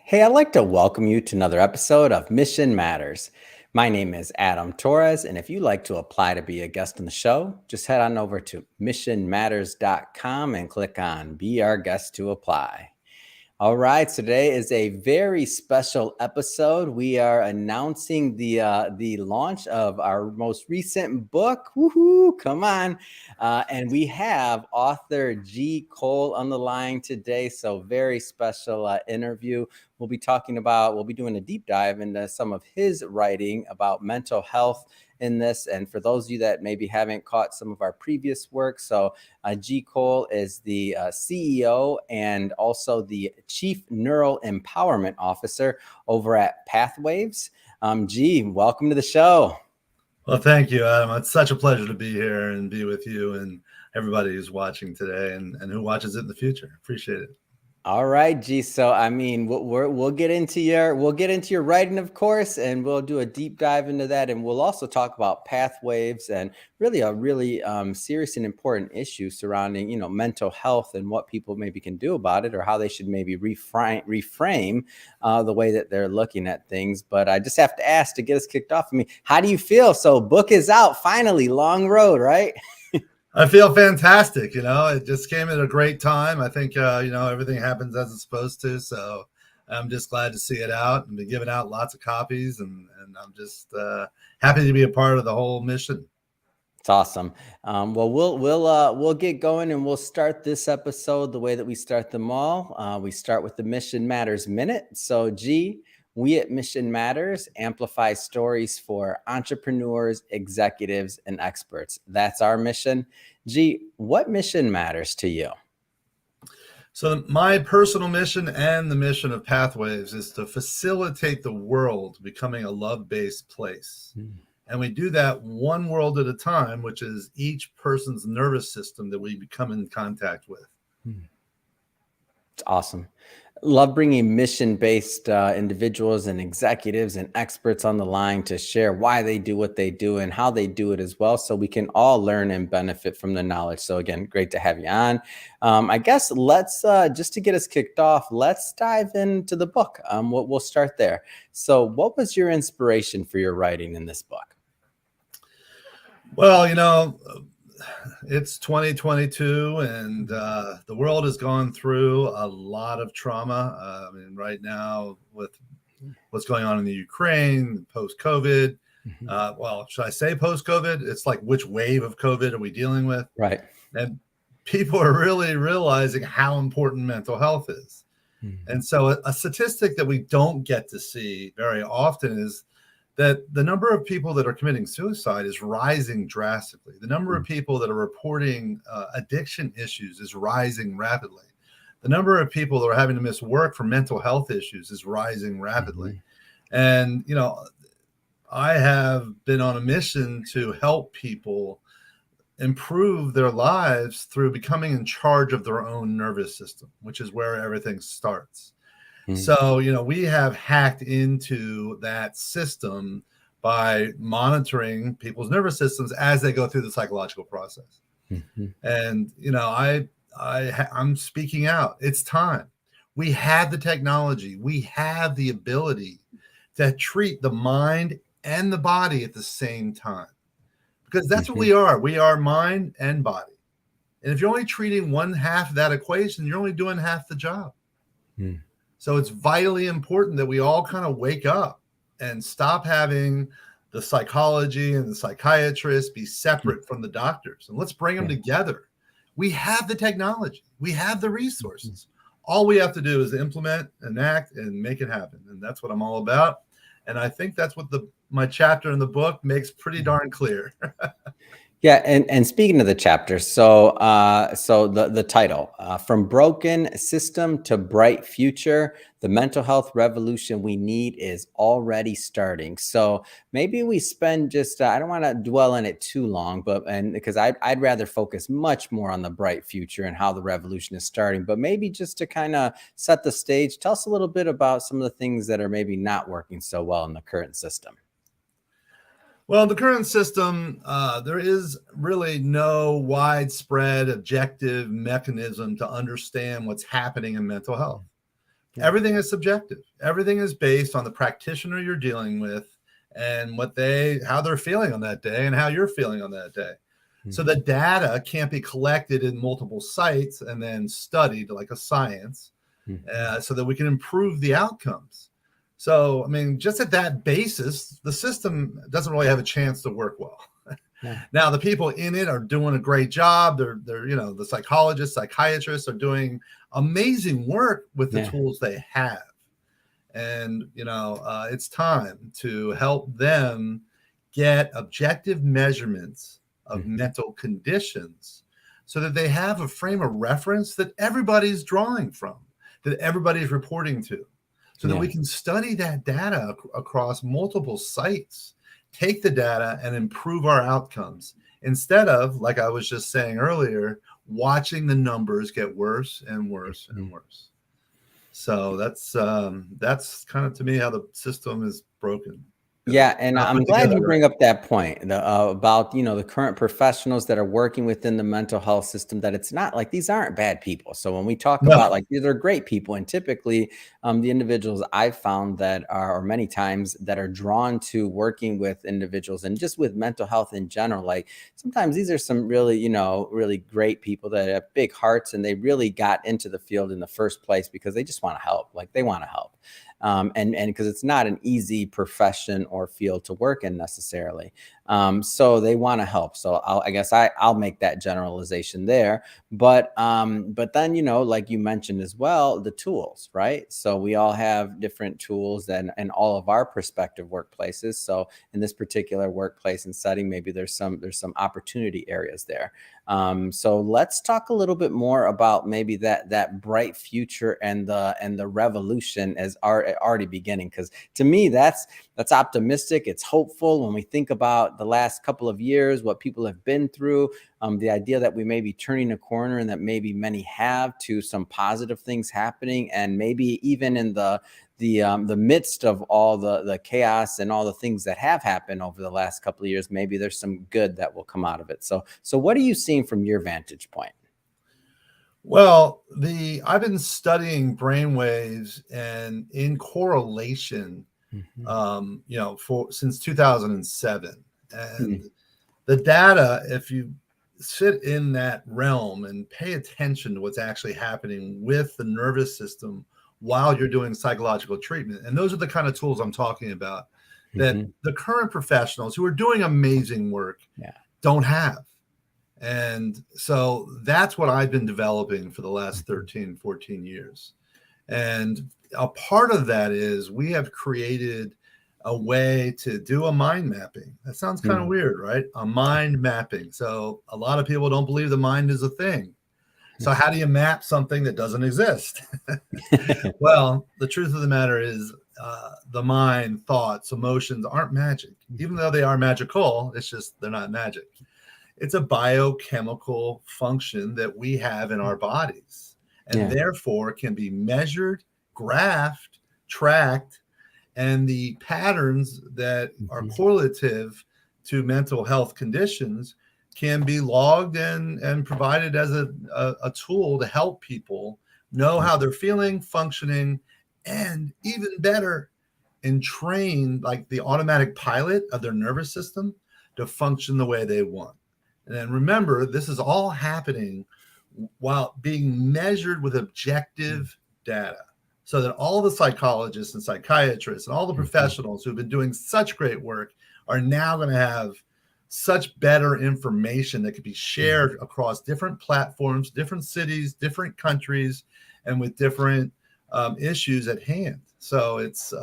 Hey, I'd like to welcome you to another episode of Mission Matters. My name is Adam Torres, and if you'd like to apply to be a guest on the show, just head on over to missionmatters.com and click on Be Our Guest to apply. All right, so today is a very special episode. We are announcing the launch of our most recent book. Woohoo! Come on, and we have author G. Cole on the line today. So very special interview. We'll be doing a deep dive into some of his writing about mental health in this. And for those of you that maybe haven't caught some of our previous work, so G. Cole is the CEO and also the Chief Neural Empowerment Officer over at Pathwaves. G, welcome to the show. Well, thank you, Adam. It's such a pleasure to be here and be with you and everybody who's watching today and who watches it in the future. Appreciate it. All right, G. So I mean, we'll get into your writing, of course, and we'll do a deep dive into that, and we'll also talk about pathwaves and really a really serious and important issue surrounding mental health and what people maybe can do about it, or how they should maybe reframe the way that they're looking at things. But I just have to ask to get us kicked off. I mean, how do you feel? So book is out finally. Long road, right? I feel fantastic. It just came at a great time. I think, everything happens as it's supposed to. So I'm just glad to see it out and been giving out lots of copies. And I'm just happy to be a part of the whole mission. It's awesome. Well, we'll get going, and we'll start this episode the way that we start them all. We start with the Mission Matters Minute. So, G, we at Mission Matters amplify stories for entrepreneurs, executives, and experts. That's our mission. G, what mission matters to you? So my personal mission and the mission of Pathwaves is to facilitate the world becoming a love-based place. And we do that one world at a time, which is each person's nervous system that we become in contact with. It's awesome. Love bringing mission-based individuals and executives and experts on the line to share why they do what they do and how they do it as well, so we can all learn and benefit from the knowledge. So again, great to have you on. I guess let's just to get us kicked off, let's dive into the book. We'll start there. So what was your inspiration for your writing in this book? Well, it's 2022 and the world has gone through a lot of trauma. Right now with what's going on in the Ukraine, post-COVID, well, should I say post-COVID? It's like, which wave of COVID are we dealing with? Right. And people are really realizing how important mental health is. And so a statistic that we don't get to see very often is that the number of people that are committing suicide is rising drastically. The number of people that are reporting addiction issues is rising rapidly. The number of people that are having to miss work for mental health issues is rising rapidly. And, I have been on a mission to help people improve their lives through becoming in charge of their own nervous system, which is where everything starts. So, we have hacked into that system by monitoring people's nervous systems as they go through the psychological process. And, I'm speaking out. It's time. We have the technology. We have the ability to treat the mind and the body at the same time, because that's what we are. We are mind and body. And if you're only treating one half of that equation, you're only doing half the job. So it's vitally important that we all kind of wake up and stop having the psychology and the psychiatrists be separate from the doctors, and let's bring them together. We have the technology. We have the resources. All we have to do is implement, enact, and make it happen. And that's what I'm all about. And I think that's what my chapter in the book makes pretty darn clear. Yeah, and speaking of the chapter, so the title, From Broken System to Bright Future, the mental health revolution we need is already starting. So maybe we spend just, I don't want to dwell on it too long, because I'd rather focus much more on the bright future and how the revolution is starting. But maybe just to kind of set the stage, tell us a little bit about some of the things that are maybe not working so well in the current system. Well, the current system, there is really no widespread objective mechanism to understand what's happening in mental health. everything is subjective. Everything is based on the practitioner you're dealing with and how they're feeling on that day and how you're feeling on that day. So the data can't be collected in multiple sites and then studied like a science so that we can improve the outcomes. So, I mean, just at that basis, the system doesn't really have a chance to work well. Now, the people in it are doing a great job. They're the psychologists, psychiatrists are doing amazing work with the tools they have. And, it's time to help them get objective measurements of mental conditions so that they have a frame of reference that everybody's drawing from, that everybody's reporting to, so that we can study that data across multiple sites, take the data and improve our outcomes instead of, like I was just saying earlier, watching the numbers get worse and worse and worse. So that's kind of, to me, how the system is broken. Yeah, and I'm glad you bring up that point about the current professionals that are working within the mental health system, that it's not like these aren't bad people. So when we talk about like these are great people, and typically the individuals I've found that are, or many times that are drawn to working with individuals and just with mental health in general, like sometimes these are some really really great people that have big hearts, and they really got into the field in the first place because they just want to help, like they want to help. And because it's not an easy profession or field to work in necessarily. So they want to help. So I guess I'll make that generalization there. But then, like you mentioned as well, the tools, right? So we all have different tools in all of our prospective workplaces. So in this particular workplace and setting, maybe there's some opportunity areas there. So let's talk a little bit more about maybe that bright future and the revolution as already beginning. Because to me, that's optimistic. It's hopeful when we think about the last couple of years, what people have been through, the idea that we may be turning a corner, and that maybe many have, to some positive things happening, and maybe even in the midst of all the chaos and all the things that have happened over the last couple of years, maybe there's some good that will come out of it. So what are you seeing from your vantage point? Well, I've been studying brainwaves and in correlation, since 2007, and the data, if you sit in that realm and pay attention to what's actually happening with the nervous system while you're doing psychological treatment. And those are the kind of tools I'm talking about that the current professionals who are doing amazing work don't have. And so that's what I've been developing for the last 13, 14 years. And a part of that is we have created a way to do a mind mapping. That sounds kind of weird, right? A mind mapping. So a lot of people don't believe the mind is a thing. So how do you map something that doesn't exist? Well, the truth of the matter is the mind, thoughts, emotions aren't magic. Even though they are magical, it's just they're not magic. It's a biochemical function that we have in our bodies, and therefore can be measured, graphed, tracked, and the patterns that are correlative to mental health conditions can be logged and provided as a tool to help people know how they're feeling, functioning, and even better, and train like the automatic pilot of their nervous system to function the way they want. And then remember, this is all happening while being measured with objective data, so that all the psychologists and psychiatrists and all the professionals who've been doing such great work are now going to have such better information that could be shared across different platforms, different cities, different countries, and with different issues at hand. So it's,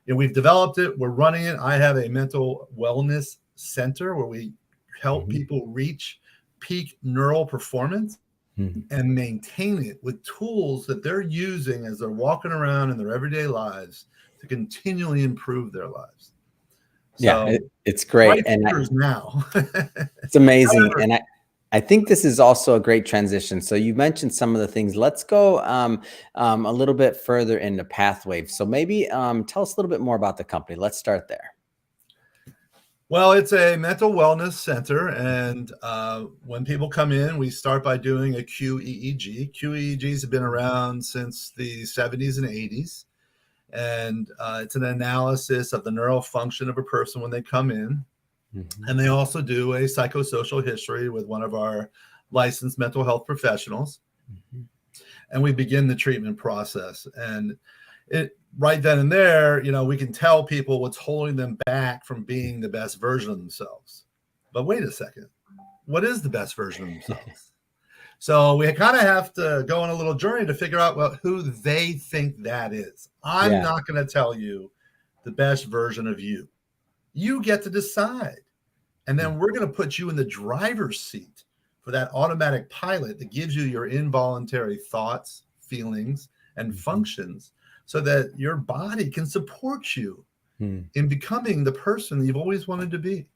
we've developed it. We're running it. I have a mental wellness center where we help people reach peak neural performance and maintain it with tools that they're using as they're walking around in their everyday lives to continually improve their lives. So it's great. And now it's amazing. And I think this is also a great transition. So you mentioned some of the things. Let's go a little bit further into Pathwave. So maybe tell us a little bit more about the company. Let's start there. Well, it's a mental wellness center, and when people come in, we start by doing a QEEG. QEEGs have been around since the 70s and 80s, and it's an analysis of the neural function of a person when they come in. Mm-hmm. And they also do a psychosocial history with one of our licensed mental health professionals. Mm-hmm. And we begin the treatment process. And it right then and there, we can tell people what's holding them back from being the best version of themselves. But wait a second, what is the best version of themselves? So we kind of have to go on a little journey to figure out, well, who they think that is. I'm not going to tell you the best version of you. You get to decide. And then we're going to put you in the driver's seat for that automatic pilot that gives you your involuntary thoughts, feelings, and functions so that your body can support you in becoming the person you've always wanted to be.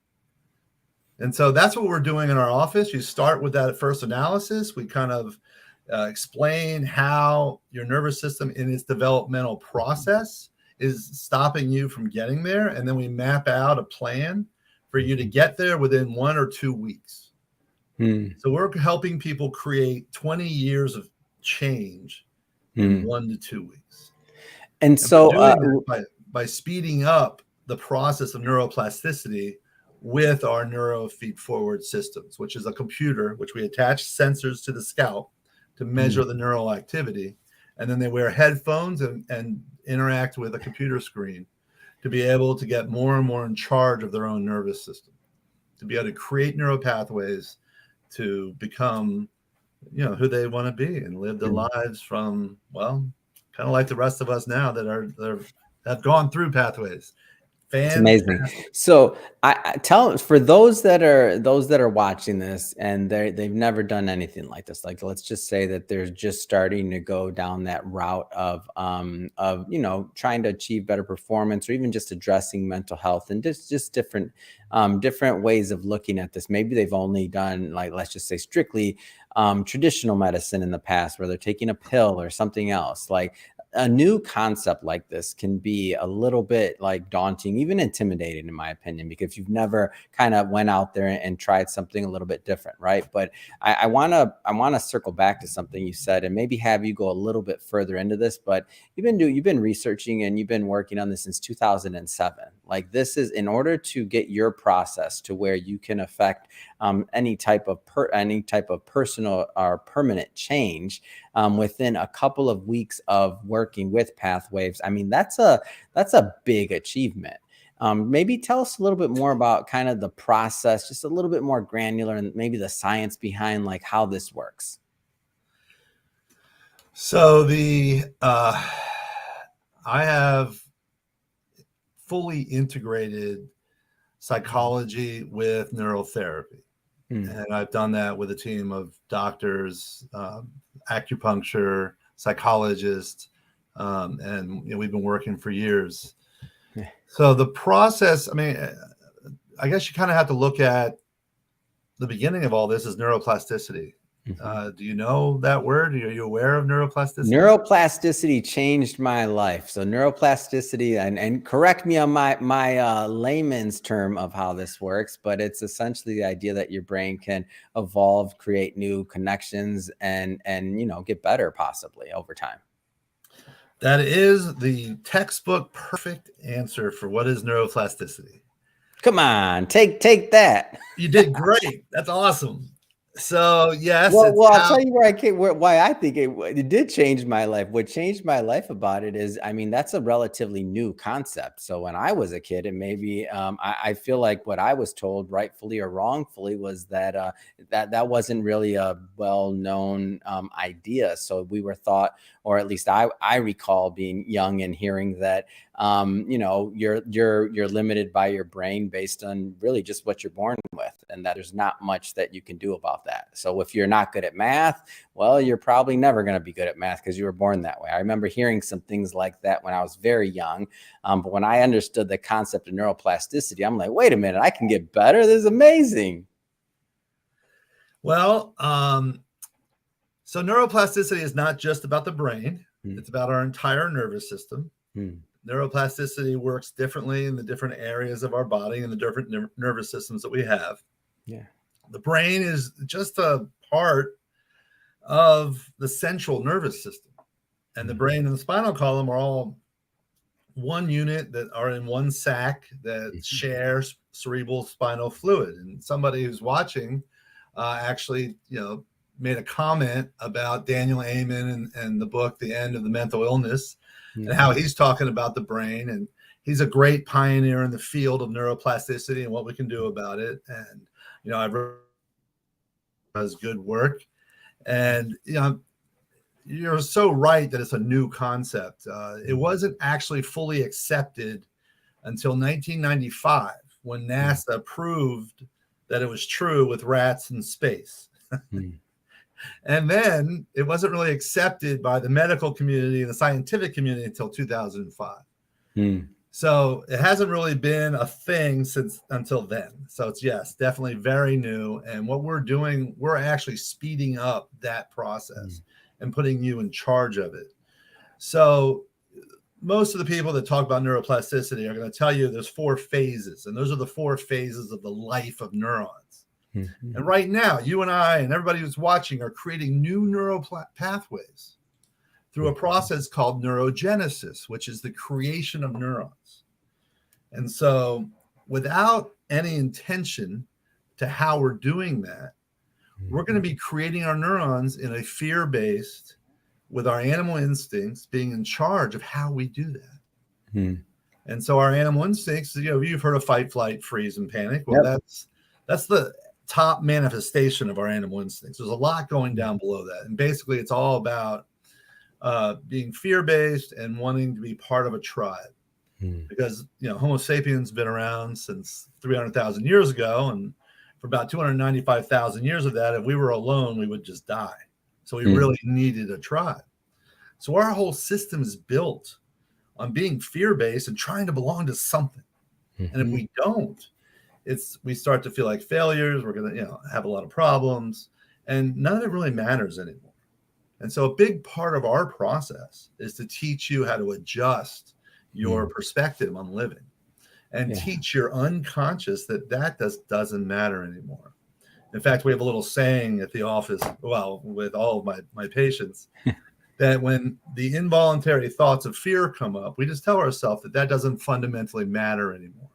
And so that's what we're doing in our office. You start with that first analysis. We kind of explain how your nervous system in its developmental process is stopping you from getting there. And then we map out a plan for you to get there within 1 or 2 weeks. So we're helping people create 20 years of change in 1 to 2 weeks. And so doing that by speeding up the process of neuroplasticity with our neurofeed forward systems, which is a computer, which we attach sensors to the scalp to measure the neural activity. And then they wear headphones and interact with a computer screen to be able to get more and more in charge of their own nervous system, to be able to create neural pathways to become, who they want to be and live their lives from, well, kind of like the rest of us now that have gone through pathways. It's amazing. So I tell for those that are watching this and they've never done anything like this. Like, let's just say that they're just starting to go down that route of trying to achieve better performance or even just addressing mental health and just different ways of looking at this. Maybe they've only done, like, let's just say strictly traditional medicine in the past where they're taking a pill or something else. Like, a new concept like this can be a little bit like daunting, even intimidating, in my opinion, because you've never kind of went out there and tried something a little bit different, right? But I want to circle back to something you said and maybe have you go a little bit further into this. But you've been researching and you've been working on this since 2007. Like, this is in order to get your process to where you can affect any type of personal or permanent change within a couple of weeks of working with Pathwaves. I mean, that's a big achievement. Maybe tell us a little bit more about kind of the process, just a little bit more granular, and maybe the science behind like how this works. So I have fully integrated psychology with neurotherapy. And I've done that with a team of doctors, acupuncture, psychologists, and we've been working for years. So the process, I mean, I guess you kind of have to look at the beginning of all this is neuroplasticity. Do you know that word? Are you aware of neuroplasticity? Neuroplasticity changed my life. So neuroplasticity, and correct me on my layman's term of how this works, but it's essentially the idea that your brain can evolve, create new connections, and get better possibly over time. That is the textbook perfect answer for what is neuroplasticity. Come on, take that. You did great. That's awesome. So yes, Well, I'll tell you why I think it did change my life. What changed my life about it is, I mean, that's a relatively new concept. So when I was a kid, and maybe I feel like what I was told, rightfully or wrongfully, was that that wasn't really a well-known idea. So we were thought, or at least I recall being young and hearing that you're limited by your brain based on really just what you're born with, and that there's not much that you can do about that. So if you're not good at math, well, you're probably never going to be good at math because you were born that way. I remember hearing some things like that when I was very young. But when I understood the concept of neuroplasticity, I'm like, wait a minute, I can get better. This is amazing. Well, so neuroplasticity is not just about the brain. It's about our entire nervous system. Neuroplasticity works differently in the different areas of our body and the different nervous systems that we have. Yeah. The brain is just a part of the central nervous system. And the brain and the spinal column are all one unit that are in one sac that shares cerebral spinal fluid. And somebody who's watching actually, made a comment about Daniel Amen and the book, The End of the Mental Illness, and how he's talking about the brain. And he's a great pioneer in the field of neuroplasticity and what we can do about it. And, I've read his good work. And, you're so right that it's a new concept. It wasn't actually fully accepted until 1995 when NASA proved that it was true with rats in space. And then it wasn't really accepted by the medical community and the scientific community until 2005. So it hasn't really been a thing until then. So it's, yes, definitely very new. And what we're doing, we're actually speeding up that process and putting you in charge of it. So most of the people that talk about neuroplasticity are going to tell you there's 4 phases, and those are the 4 phases of the life of neurons. And right now, you and I and everybody who's watching are creating new neural pathways through a process called neurogenesis, which is the creation of neurons. And so without any intention to how we're doing that, we're going to be creating our neurons in a fear-based, with our animal instincts being in charge of how we do that. And so our animal instincts, you've heard of fight, flight, freeze, and panic. Well, that's the top manifestation of our animal instincts. There's a lot going down below that. And basically it's all about being fear-based and wanting to be part of a tribe. Because, Homo sapiens been around since 300,000 years ago. And for about 295,000 years of that, if we were alone, we would just die. So we really needed a tribe. So our whole system is built on being fear-based and trying to belong to something. And if we don't, we start to feel like failures. We're going to, have a lot of problems, and none of it really matters anymore. And so a big part of our process is to teach you how to adjust your perspective on living and teach your unconscious that doesn't matter anymore. In fact, we have a little saying at the office, well, with all of my patients, that when the involuntary thoughts of fear come up, we just tell ourselves that doesn't fundamentally matter anymore.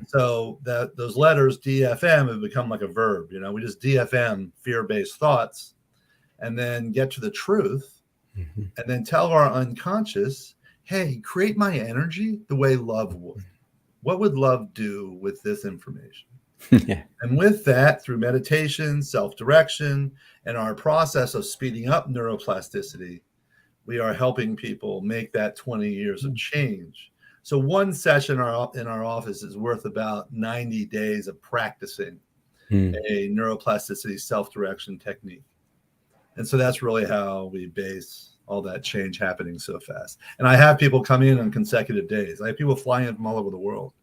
So that those letters DFM have become like a verb. We just DFM fear-based thoughts and then get to the truth and then tell our unconscious, hey, create my energy the way love would. What would love do with this information? And with that, through meditation, self-direction, and our process of speeding up neuroplasticity, we are helping people make that 20 years of change. So one session in our office is worth about 90 days of practicing a neuroplasticity self-direction technique. And so that's really how we base all that change happening so fast. And I have people come in on consecutive days. I have people flying in from all over the world.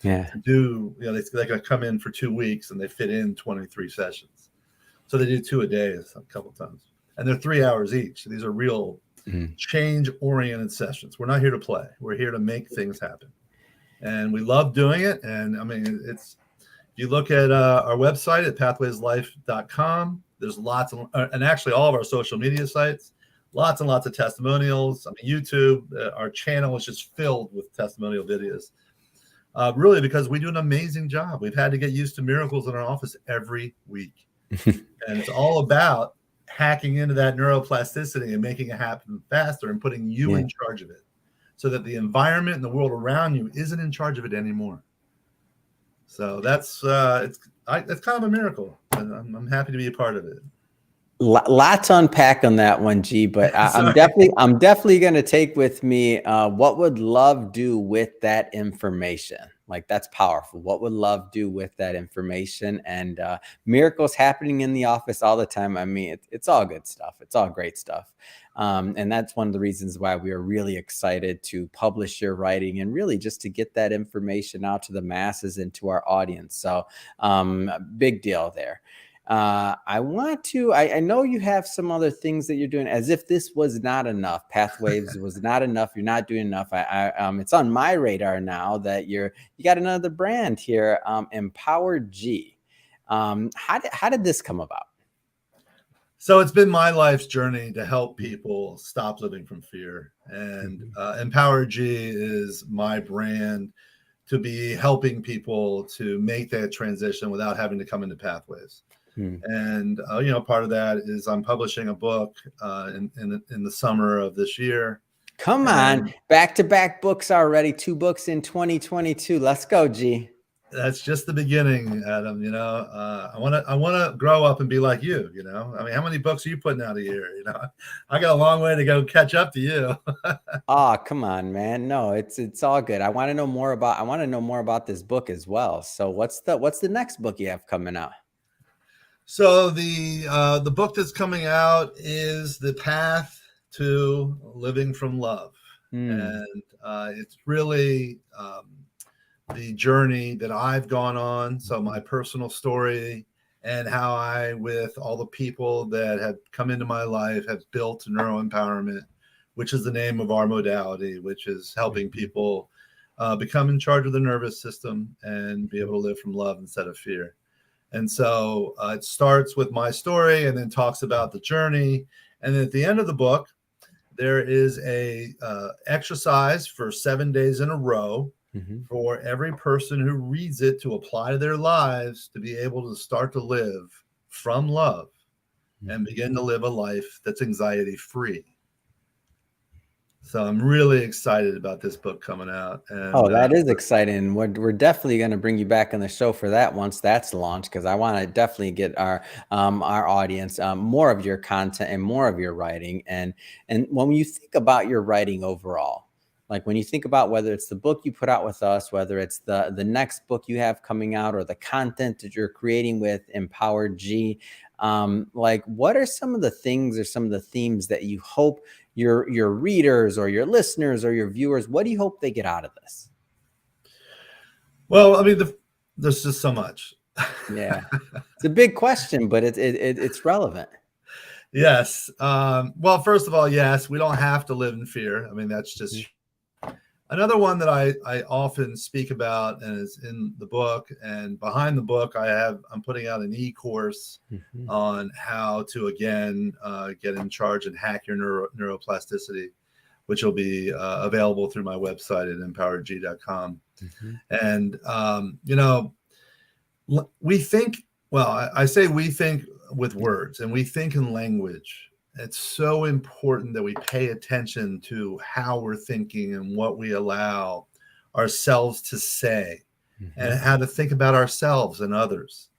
To do, they can come in for 2 weeks and they fit in 23 sessions. So they do 2 a day a couple of times. And they're 3 hours each. These are real change-oriented sessions. We're not here to play. We're here to make things happen. And we love doing it. And I mean, if you look at our website at pathwaveslife.com, there's lots of, and actually all of our social media sites, lots and lots of testimonials. I mean, YouTube, our channel is just filled with testimonial videos. Really, because we do an amazing job. We've had to get used to miracles in our office every week. And it's all about hacking into that neuroplasticity and making it happen faster and putting you in charge of it so that the environment and the world around you isn't in charge of it anymore. So that's it's kind of a miracle, and I'm happy to be a part of it. Lot to unpack on that one, G, but I'm definitely going to take with me what would love do with that information? Like, that's powerful. What would love do with that information? And miracles happening in the office all the time. I mean, it's all good stuff. It's all great stuff. And that's one of the reasons why we are really excited to publish your writing and really just to get that information out to the masses and to our audience. So big deal there. I want to, I know you have some other things that you're doing, as if this was not enough. Pathwaves was not enough. You're not doing enough. It's on my radar now that you got another brand here, Empowered G. How did this come about? So it's been my life's journey to help people stop living from fear. And Empower G is my brand to be helping people to make that transition without having to come into Pathwaves. And, part of that is I'm publishing a book in the summer of this year. Come on, back-to-back books already, 2 books in 2022. Let's go, G. That's just the beginning, Adam. I want to grow up and be like you. I mean, how many books are you putting out a year? I got a long way to go catch up to you. Oh, come on, man. No, it's all good. I want to know more about this book as well. So what's the next book you have coming out? So the book that's coming out is The Path to Living from Love, and it's really the journey that I've gone on. So my personal story and how I, with all the people that have come into my life, have built neuroempowerment, which is the name of our modality, which is helping people become in charge of the nervous system and be able to live from love instead of fear. And so it starts with my story and then talks about the journey. And then at the end of the book, there is a exercise for 7 days in a row for every person who reads it to apply to their lives to be able to start to live from love and begin to live a life that's anxiety free. So I'm really excited about this book coming out. And, that is exciting. We're definitely going to bring you back on the show for that once that's launched, because I want to definitely get our audience more of your content and more of your writing. And when you think about your writing overall, like when you think about whether it's the book you put out with us, whether it's the next book you have coming out, or the content that you're creating with Empowered G, like what are some of the things or some of the themes that you hope your readers or your listeners or your viewers, what do you hope they get out of this? Well, I mean, there's just so much. Yeah, it's a big question, but it's relevant. Yes. Well, first of all, yes, we don't have to live in fear. I mean, that's just another one that I often speak about, and is in the book. And behind the book, I'm putting out an e-course on how to, again, get in charge and hack your neuroplasticity, which will be available through my website at empoweredg.com. And, we think, well, I say we think with words, and we think in language. It's so important that we pay attention to how we're thinking and what we allow ourselves to say and how to think about ourselves and others.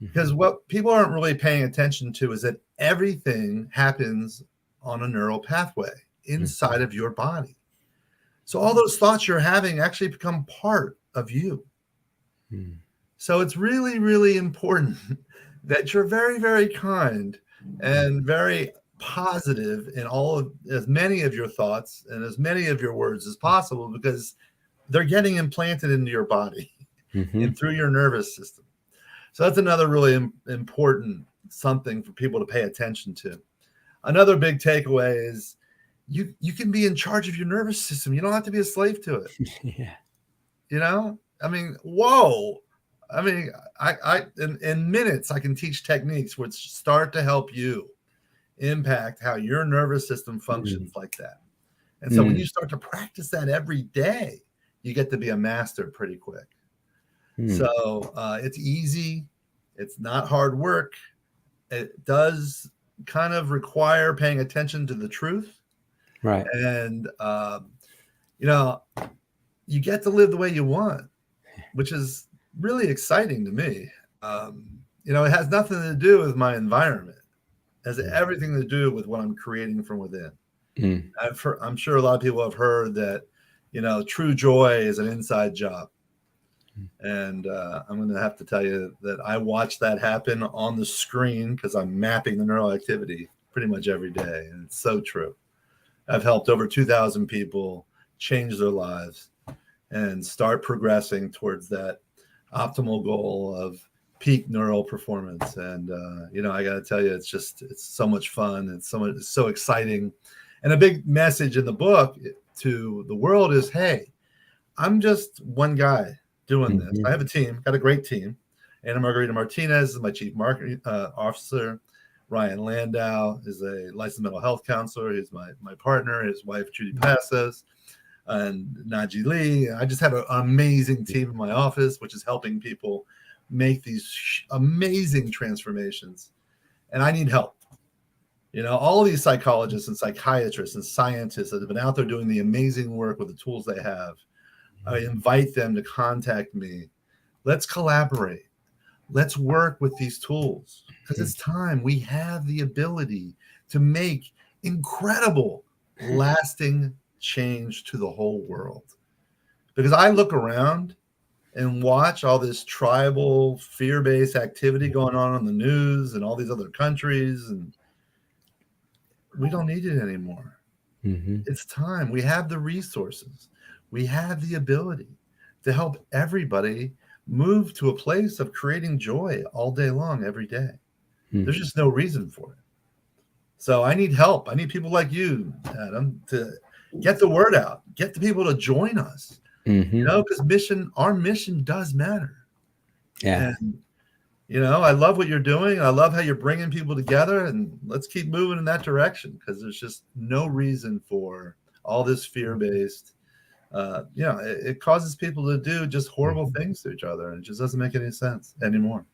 Because what people aren't really paying attention to is that everything happens on a neural pathway inside of your body. So all those thoughts you're having actually become part of you. So it's really, really important that you're very, very kind and very positive in as many of your thoughts and as many of your words as possible, because they're getting implanted into your body and through your nervous system. So that's another really important something for people to pay attention to. Another big takeaway is you can be in charge of your nervous system. You don't have to be a slave to it. I mean, whoa. I mean, I in minutes I can teach techniques which start to help you impact how your nervous system functions like that. And so when you start to practice that every day, you get to be a master pretty quick. So it's easy. It's not hard work. It does kind of require paying attention to the truth. Right. And, you get to live the way you want, which is really exciting to me. It has nothing to do with my environment. It has everything to do with what I'm creating from within. I'm sure a lot of people have heard that, true joy is an inside job. And I'm going to have to tell you that I watch that happen on the screen because I'm mapping the neural activity pretty much every day. And it's so true. I've helped over 2,000 people change their lives and start progressing towards that optimal goal of peak neural performance. And I got to tell you, it's so much fun. It's so exciting. And a big message in the book to the world is, hey, I'm just one guy doing this. I have a team, got a great team. Anna Margarita Martinez is my chief marketing officer. Ryan Landau is a licensed mental health counselor. He's my partner. His wife, Judy Passes, and Naji Lee. I just have an amazing team in my office, which is helping people make these amazing transformations. And I need help. All of these psychologists and psychiatrists and scientists that have been out there doing the amazing work with the tools they have, I invite them to contact me. Let's collaborate. Let's work with these tools because it's time. We have the ability to make incredible, lasting change to the whole world. Because I look around and watch all this tribal, fear-based activity going on the news and all these other countries, and we don't need it anymore. It's time. We have the resources. We have the ability to help everybody move to a place of creating joy all day long, every day. There's just no reason for it. So I need help. I need people like you, Adam, to get the word out, get the people to join us, because our mission does matter. Yeah. And, I love what you're doing. I love how you're bringing people together, and let's keep moving in that direction because there's just no reason for all this fear-based. It causes people to do just horrible things to each other, and it just doesn't make any sense anymore.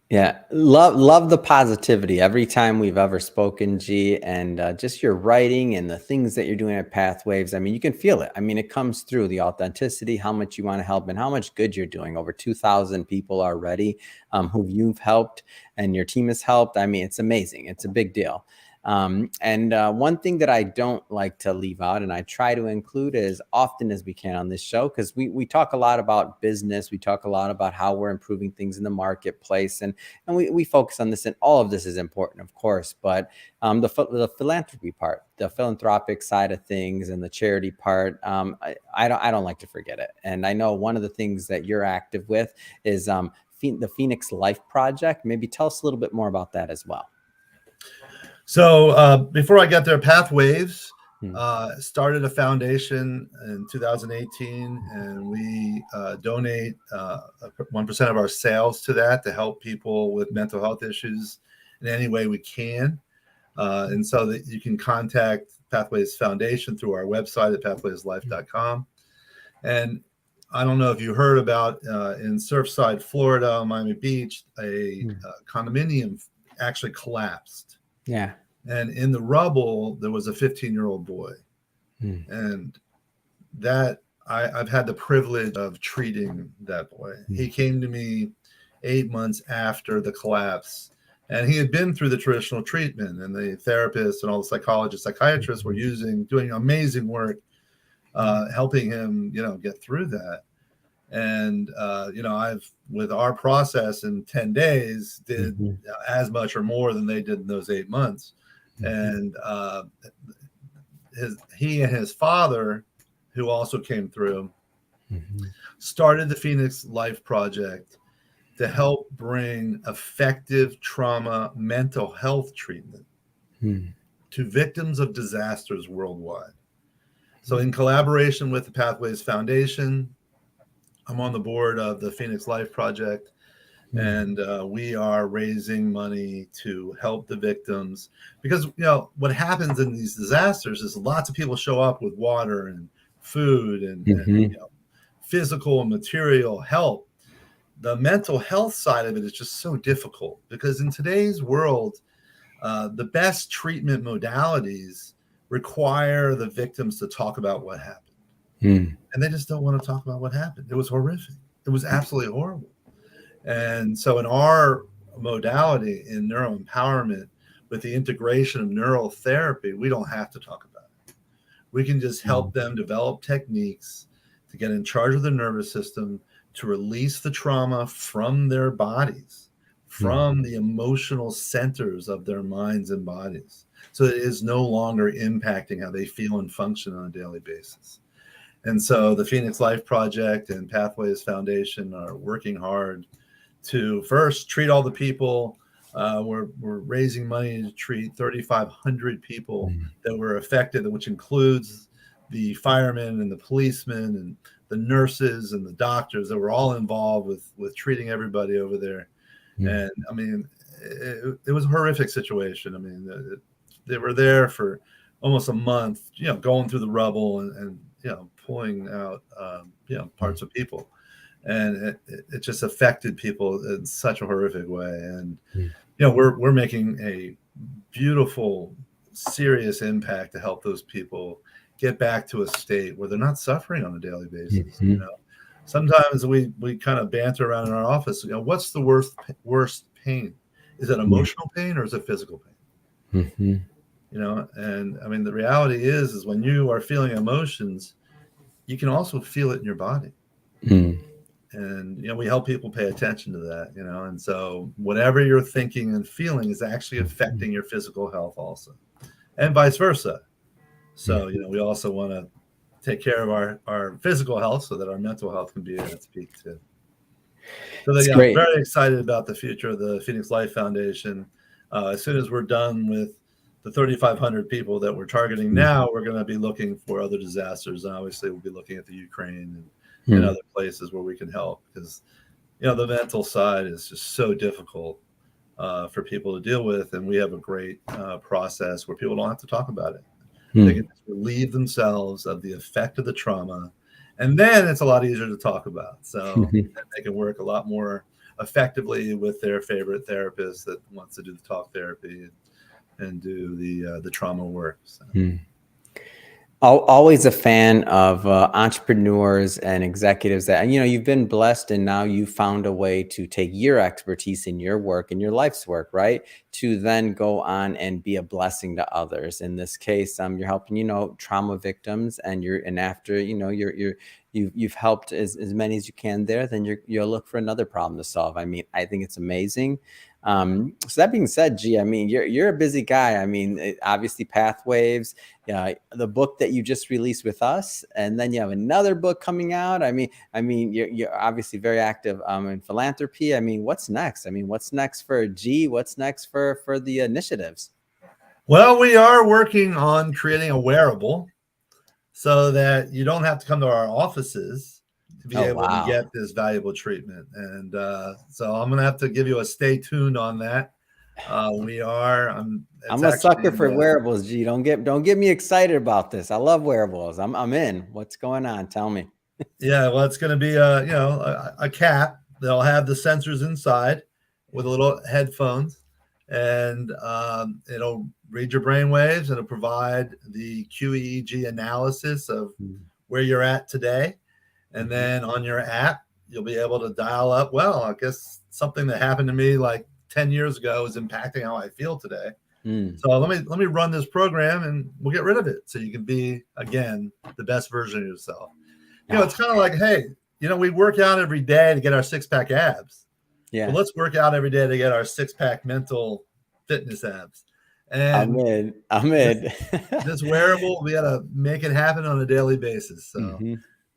Yeah. Love the positivity every time we've ever spoken, G, and just your writing and the things that you're doing at Pathwaves. I mean, you can feel it. I mean, it comes through the authenticity, how much you want to help and how much good you're doing. Over 2,000 people already who you've helped and your team has helped. I mean, it's amazing. It's a big deal. And one thing that I don't like to leave out, and I try to include as often as we can on this show, because we talk a lot about business, we talk a lot about how we're improving things in the marketplace, and we focus on this, and all of this is important, of course, but the philanthropy part, the philanthropic side of things, and the charity part, I don't like to forget it. And I know one of the things that you're active with is the Phoenix Life Project. Maybe tell us a little bit more about that as well. So before I got there, Pathwaves started a foundation in 2018, and we donate 1% of our sales to that to help people with mental health issues in any way we can. And so that you can contact Pathwaves Foundation through our website at pathwaveslife.com. And I don't know if you heard about in Surfside, Florida, Miami Beach, a condominium actually collapsed. Yeah. And in the rubble, there was a 15-year-old boy. And that I've had the privilege of treating that boy. He came to me 8 months after the collapse, and he had been through the traditional treatment, and the therapists and all the psychologists, psychiatrists were doing amazing work, helping him, get through that. And, I've, with our process in 10 days, did as much or more than they did in those 8 months. And he and his father, who also came through, started the Phoenix Life Project to help bring effective trauma mental health treatment to victims of disasters worldwide. So in collaboration with the Pathwaves Foundation, I'm on the board of the Phoenix Life Project, and we are raising money to help the victims, because what happens in these disasters is lots of people show up with water and food and physical and material help. The mental health side of it is just so difficult, because in today's world, the best treatment modalities require the victims to talk about what happened. And they just don't want to talk about what happened. It was horrific. It was absolutely horrible. And so in our modality in neuroempowerment, with the integration of neural therapy, we don't have to talk about it. We can just help them develop techniques to get in charge of the nervous system, to release the trauma from their bodies, from the emotional centers of their minds and bodies, so that it is no longer impacting how they feel and function on a daily basis. And so the Phoenix Life Project and Pathways Foundation are working hard to first treat all the people. We're raising money to treat 3,500 people that were affected, which includes the firemen and the policemen and the nurses and the doctors that were all involved with treating everybody over there. And I mean, it was a horrific situation. I mean, they were there for almost a month, going through the rubble and pulling out, parts of people. And it just affected people in such a horrific way. And, we're making a beautiful, serious impact to help those people get back to a state where they're not suffering on a daily basis. Sometimes we kind of banter around in our office, what's the worst pain? Is it emotional pain or is it physical pain? And I mean, the reality is when you are feeling emotions, you can also feel it in your body. And, we help people pay attention to that, and so whatever you're thinking and feeling is actually affecting your physical health also, and vice versa. So, we also want to take care of our physical health so that our mental health can be at its peak too. So I'm very excited about the future of the Phoenix Life Foundation. As soon as we're done with the 3,500 people that we're targeting now, we're going to be looking for other disasters. And obviously we'll be looking at the Ukraine and other places where we can help, because, the mental side is just so difficult for people to deal with. And we have a great process where people don't have to talk about it. They can just relieve themselves of the effect of the trauma. And then it's a lot easier to talk about. So they can work a lot more effectively with their favorite therapist that wants to do the talk therapy and do the trauma work. So. Always a fan of entrepreneurs and executives that, you've been blessed and now you found a way to take your expertise in your work and your life's work, right, to then go on and be a blessing to others. In this case, you're helping, trauma victims, and after, you've helped as many as you can there, then you'll look for another problem to solve. I mean, I think it's amazing. So that being said, G, I mean, you're a busy guy. I mean, obviously Pathwaves, the book that you just released with us, and then you have another book coming out. I mean, you're obviously very active in philanthropy. I mean, what's next? I mean, what's next for G? What's next for the initiatives? Well, we are working on creating a wearable so that you don't have to come to our offices to be able to get this valuable treatment. And so I'm going to have to give you a stay tuned on that. I'm a sucker for wearables, G. Don't get me excited about this. I love wearables. I'm in. What's going on? Tell me. Yeah, well, it's going to be a cap. They'll have the sensors inside with little headphones, and it'll read your brain waves, and it'll provide the QEEG analysis of where you're at today. And then on your app, you'll be able to dial up, well, I guess something that happened to me like 10 years ago is impacting how I feel today. So let me run this program and we'll get rid of it so you can be, again, the best version of yourself. It's kind of like, hey, we work out every day to get our 6-pack abs. Yeah. Well, let's work out every day to get our 6-pack mental fitness abs. And I'm in. This wearable, we got to make it happen on a daily basis. So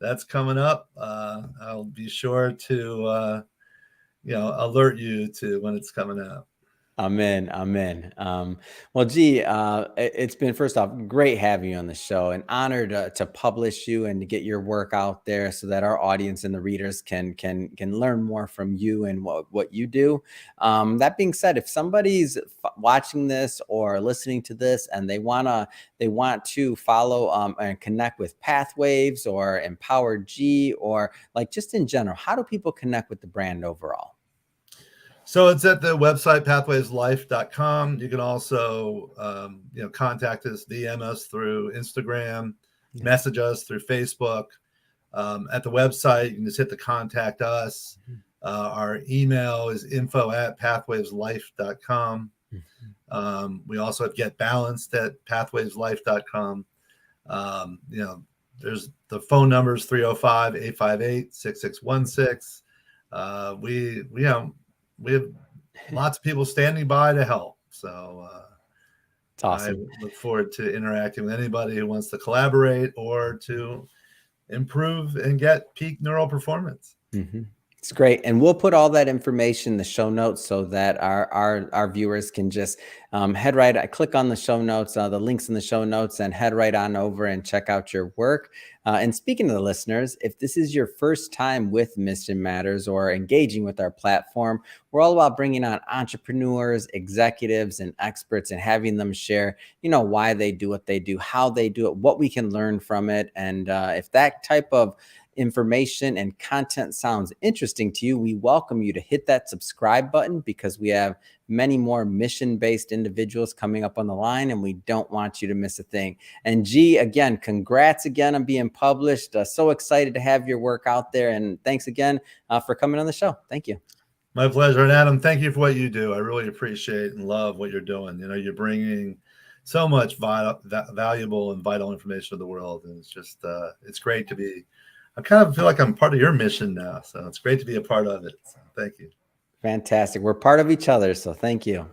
that's coming up. I'll be sure to, alert you to when it's coming out. I'm in. Well, G, it's been, first off, great having you on the show. An honor to publish you and to get your work out there so that our audience and the readers can learn more from you and what you do. That being said, if somebody's watching this or listening to this and they want to follow and connect with Pathwaves or Empower G, or like just in general, how do people connect with the brand overall? So it's at the website, pathwaveslife.com. You can also, contact us, DM us through Instagram, message us through Facebook. At the website, you can just hit the contact us. Our email is info@pathwaveslife.com. We also have Get Balanced at pathwaveslife.com. There's the phone numbers 305-858-6616. We have lots of people standing by to help. So it's awesome. I look forward to interacting with anybody who wants to collaborate or to improve and get peak neural performance. It's It's great. And we'll put all that information in the show notes so that our viewers can just head right, click on the show notes, the links in the show notes, and head right on over and check out your work. And speaking to the listeners, if this is your first time with Mission Matters or engaging with our platform, we're all about bringing on entrepreneurs, executives, and experts and having them share, why they do what they do, how they do it, what we can learn from it. And if that type of information and content sounds interesting to you, we welcome you to hit that subscribe button because we have many more mission-based individuals coming up on the line and we don't want you to miss a thing. And G, again, congrats again on being published. So excited to have your work out there. And thanks again for coming on the show. Thank you. My pleasure. And Adam, thank you for what you do. I really appreciate and love what you're doing. You're bringing so much valuable and vital information to the world. And it's just, it's great to be, I kind of feel like I'm part of your mission now. So it's great to be a part of it. So thank you. Fantastic. We're part of each other. So thank you.